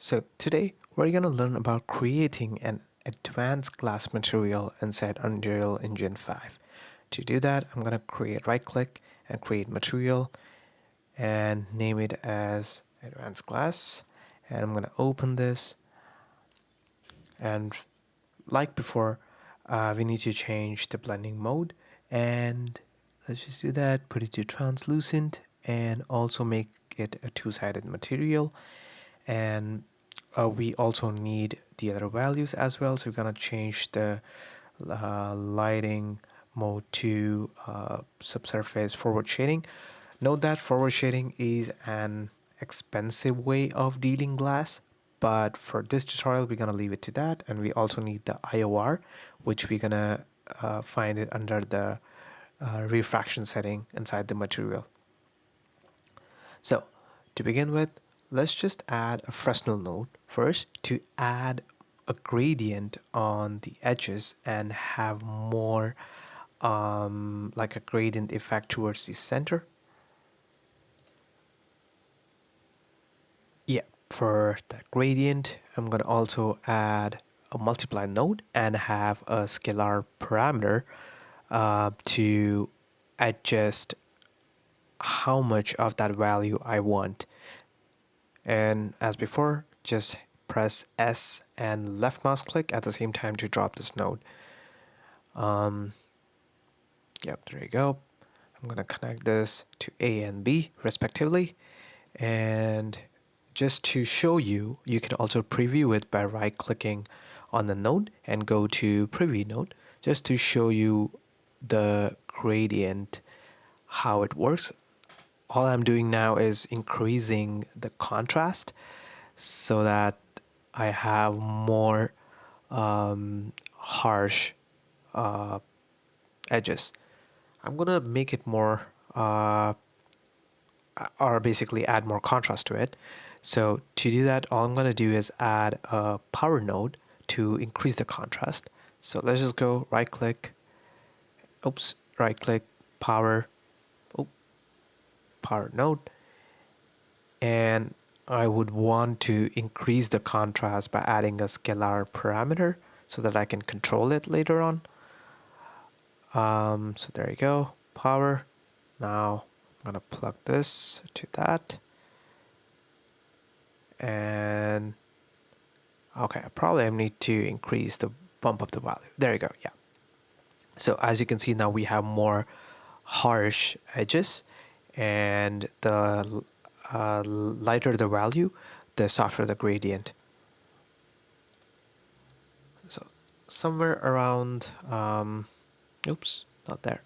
So today we're going to learn about creating an advanced glass material inside Unreal Engine 5. To do that, I'm going to right click and create material and name it as advanced glass. And I'm going to open this, and like before, we need to change the blending mode, and let's just do that, put it to translucent, and also make it a two-sided material. And we also need the other values as well, so we're gonna change the lighting mode to subsurface forward shading. Note that forward shading is an expensive way of dealing glass, but for this tutorial we're gonna leave it to that. And we also need the IOR, which we're gonna find it under the refraction setting inside the material. So to begin with, let's just add a Fresnel node first to add a gradient on the edges and have more like a gradient effect towards the center. Yeah, for the gradient, I'm going to also add a multiply node and have a scalar parameter to adjust how much of that value I want. And as before, just press S and left mouse click at the same time to drop this node. Yep, there you go. I'm going to connect this to A and B respectively. And just to show you, you can also preview it by right clicking on the node and go to preview node, just to show you the gradient, how it works. All I'm doing now is increasing the contrast so that I have more harsh edges. I'm gonna make it more or basically add more contrast to it. So to do that, all I'm gonna do is add a power node to increase the contrast. So let's just go right click, right click, power, power node, and I would want to increase the contrast by adding a scalar parameter so that I can control it later on. So there you go, power. Now I'm gonna plug this to that, and okay, probably I need to increase the bump up the value. There you go, yeah. So as you can see now, we have more harsh edges, and the lighter the value, the softer the gradient. So somewhere around, not there.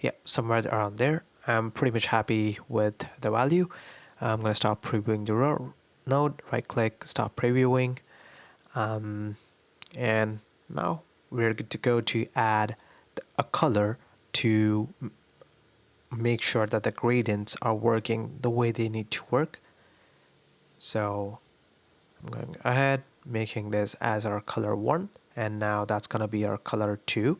Yeah, somewhere around there. I'm pretty much happy with the value. I'm going to start previewing the node, right click, stop previewing. And now we're good to go to add a color to make sure that the gradients are working the way they need to work. So I'm going ahead, making this as our color 1, and now that's going to be our color 2.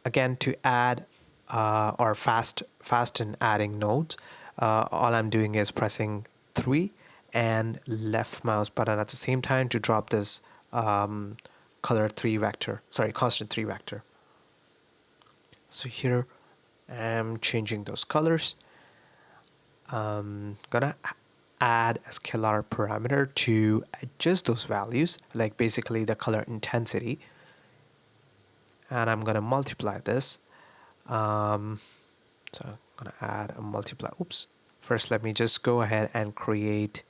Again, to add or fasten adding nodes, all I'm doing is pressing 3 and left mouse button at the same time to drop this color 3 vector, sorry, constant 3 vector. So here I'm changing those colors. I'm gonna add a scalar parameter to adjust those values, like basically the color intensity, and I'm gonna multiply this. So I'm gonna add a multiply. First let me just go ahead and create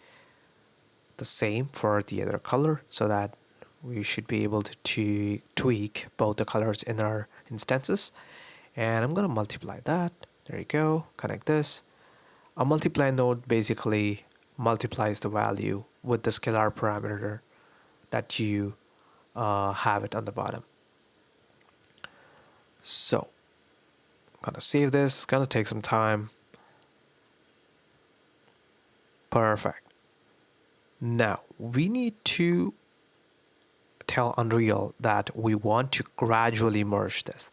the same for the other color so that we should be able to tweak both the colors in our instances. And I'm gonna multiply that. There you go, connect this. A multiply node basically multiplies the value with the scalar parameter that you have it on the bottom. So I'm gonna save this, it's gonna take some time. Perfect. Now we need to tell Unreal that we want to gradually merge this.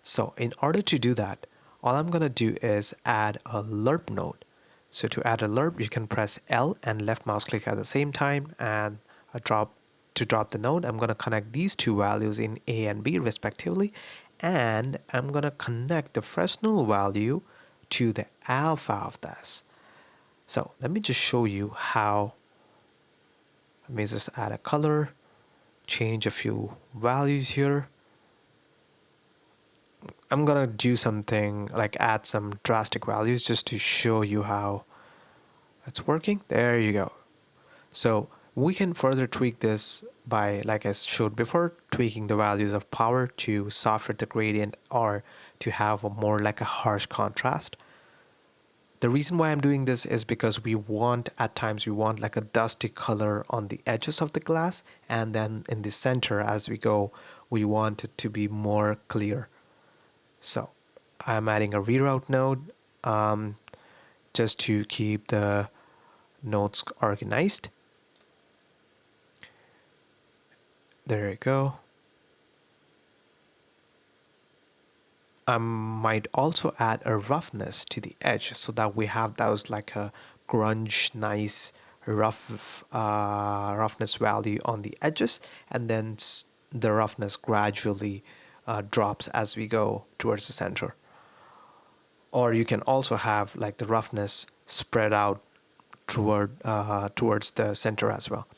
So in order to do that, all I'm gonna do is add a lerp node. So to add a lerp, you can press L and left mouse click at the same time, and to drop the node, I'm going to connect these two values in A and B respectively, and I'm going to connect the Fresnel value to the alpha of this. So let me just show you how. Let me just add a color, change a few values here. I'm gonna do something like add some drastic values just to show you how it's working. There you go. So we can further tweak this by, like I showed before, tweaking the values of power to soften the gradient or to have a more like a harsh contrast. The reason why I'm doing this is because at times we want like a dusty color on the edges of the glass, and then in the center as we go, we want it to be more clear. So I'm adding a reroute node just to keep the nodes organized. There you go. I might also add a roughness to the edge so that we have those like a grunge, nice roughness value on the edges, and then the roughness gradually drops as we go towards the center. Or you can also have like the roughness spread out towards the center as well.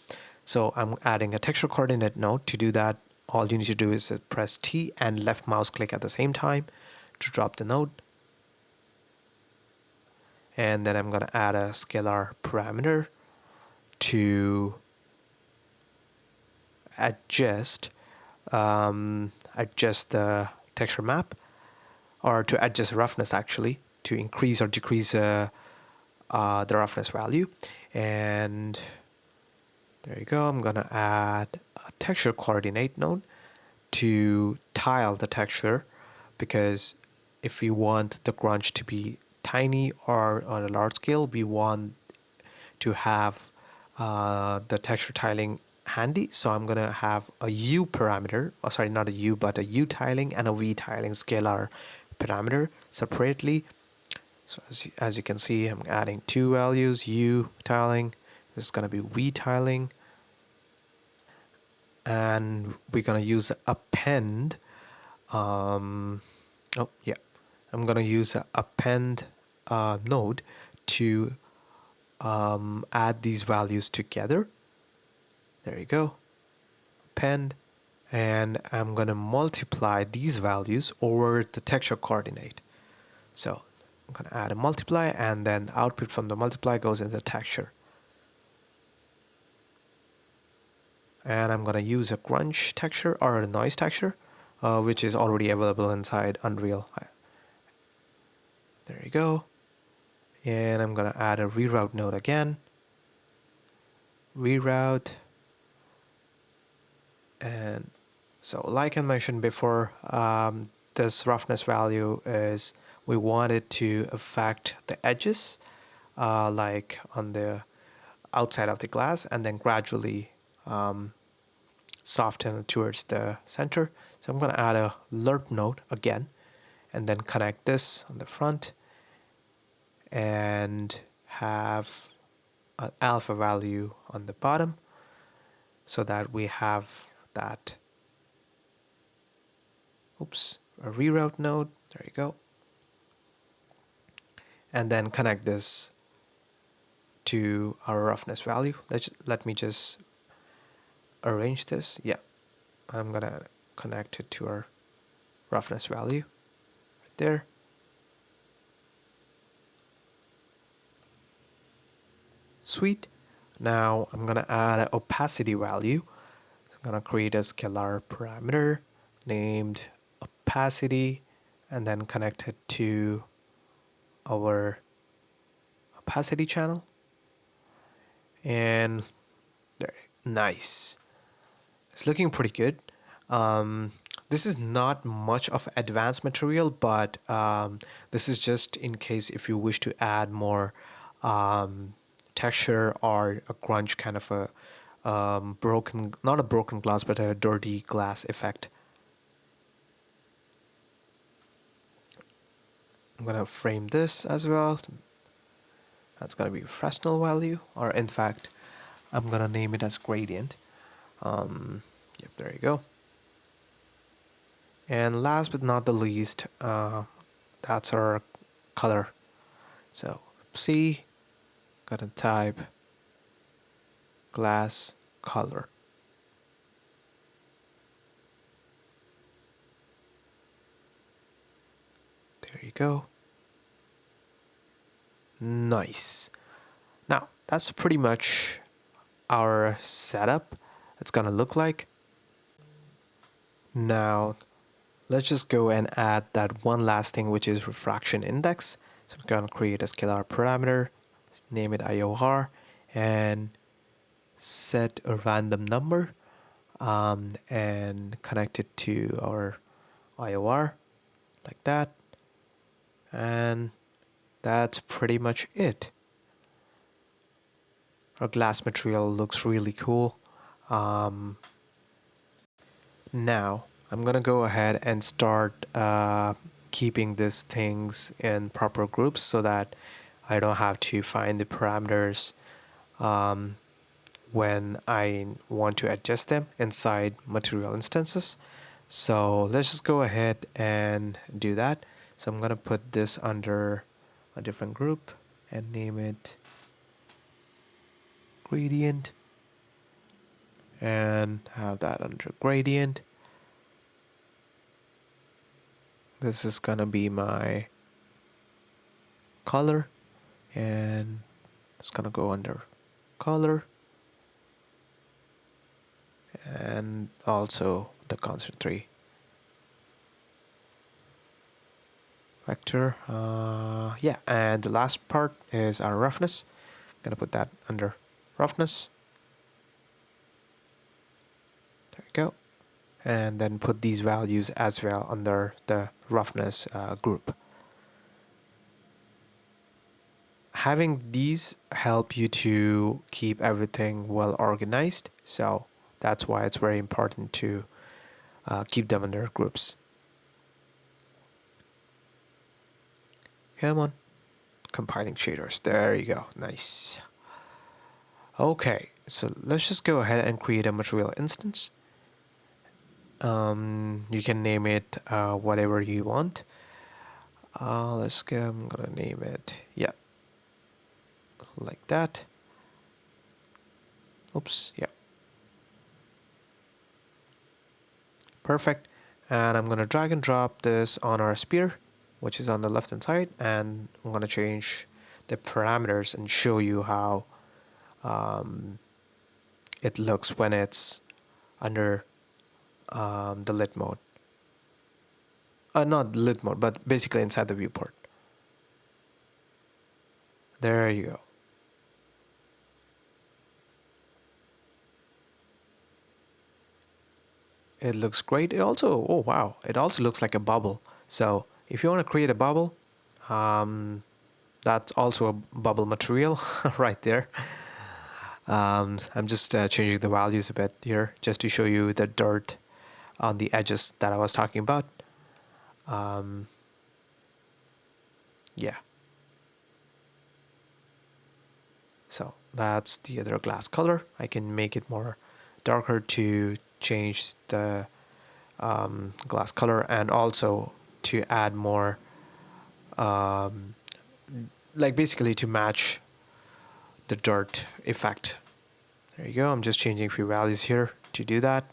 So I'm adding a texture coordinate node. To do that, all you need to do is press T and left mouse click at the same time to drop the node. And then I'm going to add a scalar parameter to adjust adjust the texture map, or to adjust roughness actually, to increase or decrease the roughness value. And there you go. I'm going to add a texture coordinate node to tile the texture, because if we want the grunge to be tiny or on a large scale, we want to have the texture tiling handy. So I'm going to have a U parameter, oh, sorry, not a U, but a U tiling and a V tiling scalar parameter separately. So as you can see, I'm adding two values, U tiling, this is going to be V tiling, and we're going to use append. Oh yeah, I'm going to use a append node to add these values together. There you go, append, and I'm going to multiply these values over the texture coordinate. So I'm going to add a multiply, and then the output from the multiply goes into the texture. And I'm going to use a grunge texture or a noise texture, which is already available inside Unreal. There you go. And I'm going to add a reroute node again. Reroute. And so like I mentioned before, this roughness value is, we want it to affect the edges, like on the outside of the glass, and then gradually soften towards the center. So I'm going to add a lerp node again, and then connect this on the front and have an alpha value on the bottom, so that we have that, oops, a reroute node. There you go. And then connect this to our roughness value. Let me just arrange this. Yeah, I'm gonna connect it to our roughness value right there. Sweet. Now I'm gonna add an opacity value. So I'm gonna create a scalar parameter named opacity, and then connect it to our opacity channel. And there, nice. It's looking pretty good. This is not much of advanced material, but this is just in case if you wish to add more texture or a grunge kind of a broken, not a broken glass, but a dirty glass effect. I'm gonna frame this as well. That's going to be Fresnel value, or in fact, I'm going to name it as gradient. Yep, there you go. And last but not the least, that's our color. So C, gonna type glass color. There you go. Nice. Now, that's pretty much our setup. It's gonna look like. Now, let's just go and add that one last thing, which is refraction index. So I'm gonna create a scalar parameter, name it IOR, and set a random number, and connect it to our IOR like that. And that's pretty much it. Our glass material looks really cool. Um, Now I'm gonna go ahead and start keeping these things in proper groups so that I don't have to find the parameters um, when I want to adjust them inside material instances. So let's just go ahead and do that. So I'm gonna put this under a different group and name it gradient, and have that under gradient. This is gonna be my color, and it's gonna go under color, and also the constant 3 vector. Yeah, and the last part is our roughness. Gonna put that under roughness. There you go. And then put these values as well under the roughness group. Having these help you to keep everything well organized, so that's why it's very important to keep them under groups. Come on, compiling shaders. There you go. Nice. Okay, so let's just go ahead and create a material instance. You can name it whatever you want. Let's go. I'm gonna name it, yeah, like that. Oops, yeah, perfect. And I'm gonna drag and drop this on our sphere, which is on the left hand side, and I'm gonna change the parameters and show you how it looks when it's under the lit mode. Not lit mode, but basically inside the viewport. There you go. It looks great. It also, oh wow, it also looks like a bubble. So if you want to create a bubble, that's also a bubble material right there. I'm just changing the values a bit here just to show you the dirt on the edges that I was talking about. Yeah. So that's the other glass color. I can make it more darker to change the glass color, and also to add more, like basically to match the dirt effect. There you go. I'm just changing a few values here to do that.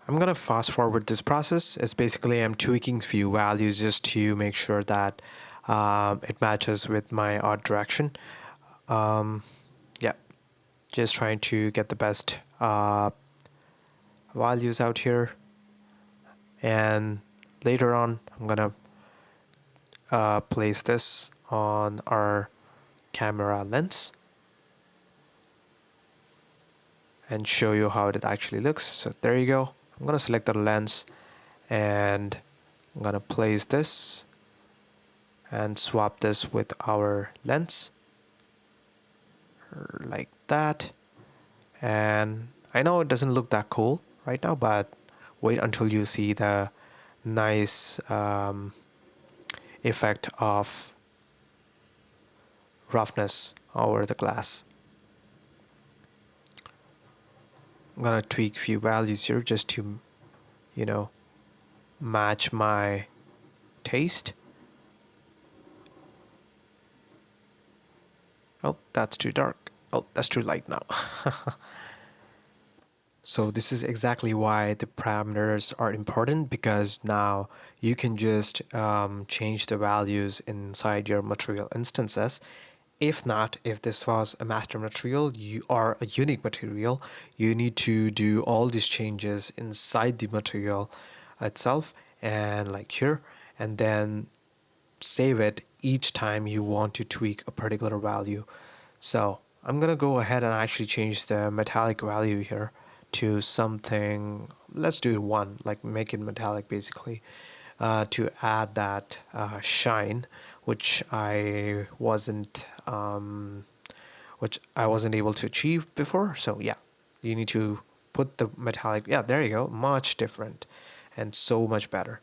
I'm gonna fast forward this process. It's basically I'm tweaking a few values just to make sure that it matches with my art direction. Yeah, just trying to get the best values out here. And later on, I'm gonna place this on our camera lens and show you how it actually looks. So there you go. I'm gonna select the lens, and I'm gonna place this and swap this with our lens like that. And I know it doesn't look that cool right now, but wait until you see the nice effect of roughness over the glass. I'm gonna tweak a few values here just to, you know, match my taste. Oh, that's too dark. Oh, that's too light now. So this is exactly why the parameters are important, because now you can just change the values inside your material instances. If not, if this was a master material, you are a unique material, you need to do all these changes inside the material itself, and like here, and then save it each time you want to tweak a particular value. So I'm gonna go ahead and actually change the metallic value here to something, let's do 1, like make it metallic basically, to add that shine, which which I wasn't able to achieve before. So yeah, you need to put the metallic, yeah, there you go, much different and so much better.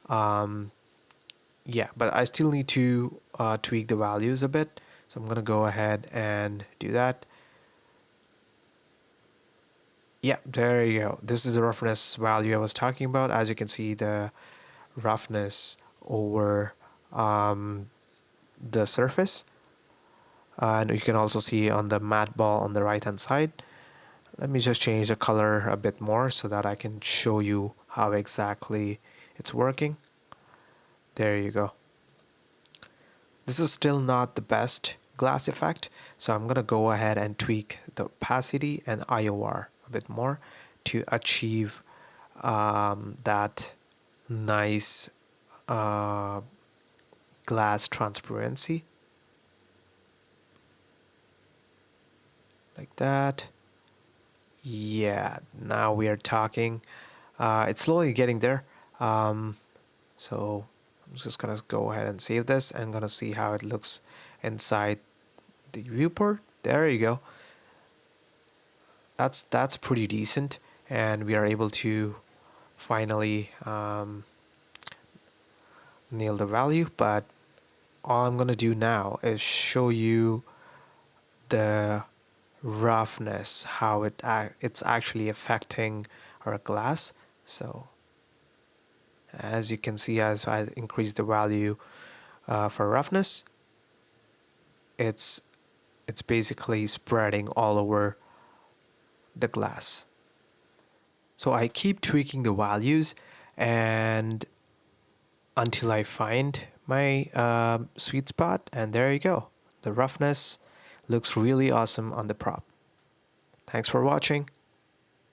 Yeah, but I still need to tweak the values a bit. So I'm gonna go ahead and do that. Yeah, there you go. This is the roughness value I was talking about. As you can see, the roughness over the surface. And you can also see on the matte ball on the right hand side. Let me just change the color a bit more so that I can show you how exactly it's working. There you go. This is still not the best glass effect, so I'm gonna go ahead and tweak the opacity and IOR a bit more to achieve that nice uh, glass transparency, like that. Yeah, now we are talking. It's slowly getting there. Um, so I'm just gonna go ahead and save this and gonna see how it looks inside the viewport. There you go. That's pretty decent, and we are able to finally nail the value. But all I'm gonna do now is show you the roughness, how it's actually affecting our glass. So as you can see, as I increase the value for roughness, it's it's basically spreading all over the glass. So I keep tweaking the values and until I find my sweet spot, and there you go. The roughness looks really awesome on the prop. Thanks for watching.